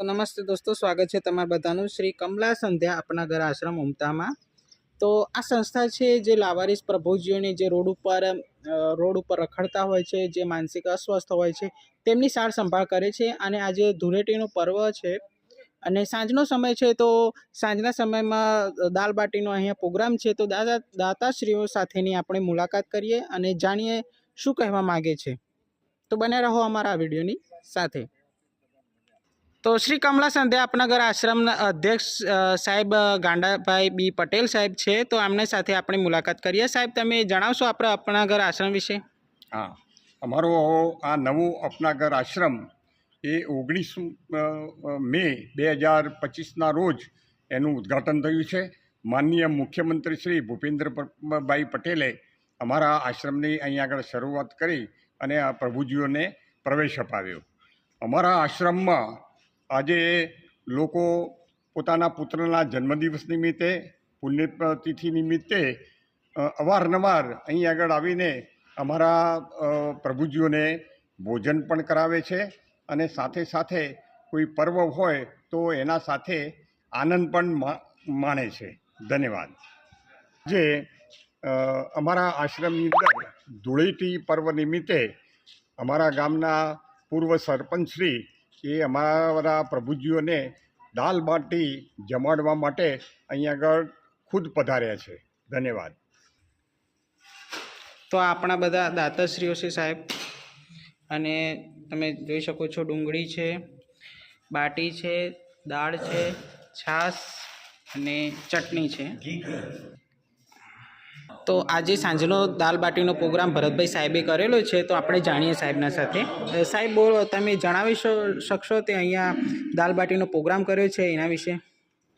तो नमस्ते दोस्तों, स्वागत है तमारा बधानुं श्री कमला संध्या अपना घर आश्रम उमता में। तो आ संस्था है जे लावारिस प्रभुजीओने जे रोड पर रखड़ता होय छे, जे मानसिक अस्वस्थ होय छे तेमनी सार संभाळ करे छे। अने आजे धूळेटीनो पर्व छे अने सांजनो समय छे, तो सांजना समयमां दाल बाटीनो अहींया प्रोग्राम छे। तो दाताश्रीओ साथेनी आपणे मुलाकात करीए अने जाणीए शुं कहेवा मांगे छे। तो बने रहो अमारा विडियोनी साथे। तो श्री कमला संध्या अपना घर आश्रम अध्यक्ष साहेब गांडाभाई बी पटेल साहेब छे, तो आमने साथे આપણે મુલાકાત કરીએ। સાહેબ, તમે જણાવશો આપણે अपना घर आश्रम विશે? हाँ, अमारो आ नवो अपना घर आश्रम ये 19 मे 2025 रोज एनु उद्घाटन थयुं छे। माननीय मुख्यमंत्री श्री भूपेन्द्रभाई पटेले अमारा आश्रमनी अहीं आगळ शरूआत करी अने आ प्रभुजीओने प्रवेश अपाव्यो। अमारा आश्रममां आजे लोको पोताना पुत्रना जन्मदिवस निमित्ते, पुण्यतिथि निमित्ते अवारनवार अहीं आगळ आवीने अमारा प्रभुजीओने भोजन पण करावे छे अने साथे साथे कोई पर्व होय तो एना साथे आनंद पण माणे छे। धन्यवाद। जे अमारा आश्रमनी अंदर धूळेटी पर्व निमित्ते अमारा गामना पूर्व सरपंच श्री એ અમારા પ્રભુજીઓને દાલ બાટી જમાડવા માટે અહીં આગળ ખુદ પધાર્યા છે। ધન્યવાદ। તો આ આપણા બધા દાતાશ્રીઓ છે સાહેબ, અને તમે જોઈ શકો છો ડુંગળી છે, બાટી છે, દાળ છે, છાશ અને ચટણી છે। तो आज सांजनो दाल बाटीनो प्रोग्राम भरतभाई साहेबे करेलो है, तो आपणे जाणीए साहेबना साथे। साहेब, बोलो, तमे जणावी शकशो ते अहींया दाल बाटीनो प्रोग्राम कर्यो छे एना विषे?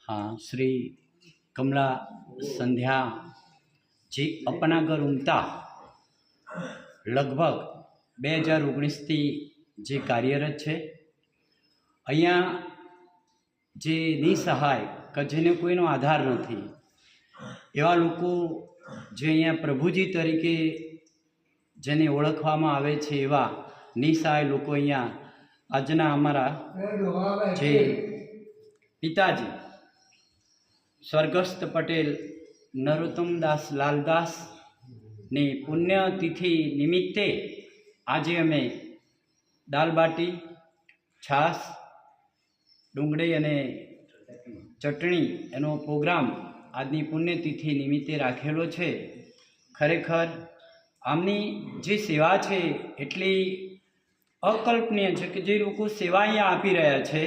हाँ, श्री कमला संध्या जी अपना घर उमता लगभग 2019 थी जे कार्यरत है। अहींया जे निसहाय के जेने कोईनो आधार नहीं एवा लोको जे अहींया प्रभुजी तरीके जेने ओळखवामां आवे छे एवा निसहाय लोको अहींया आजना अमारा जे पिताजी स्वर्गस्थ पटेल नरोत्तमदास लालदास ने पुण्यतिथि निमित्ते आज अमे दाल बाटी, छाश, डूंगળી अने चटणी एनो प्रोग्राम आजनी पुण्यतिथि निमित्ते राखेलो छे। खरेखर आमनी जे सेवा छे एटली अकल्पनीय छे के जे लोको सेवा अहींया आपी रह्या छे